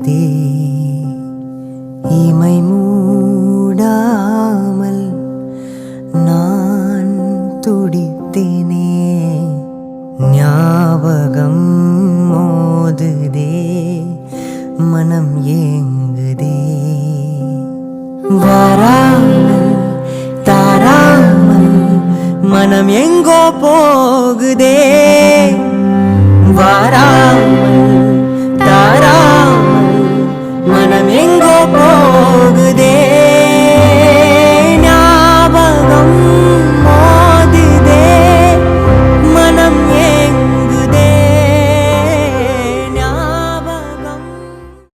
ஏங்குதே இமை மூடாமல் நான் துடித்தேனே ஞாபகம் மோதுதே மனம் ஏங்குதே வராமல் தாராமல் மனம் எங்கோ போகுதே வராமல்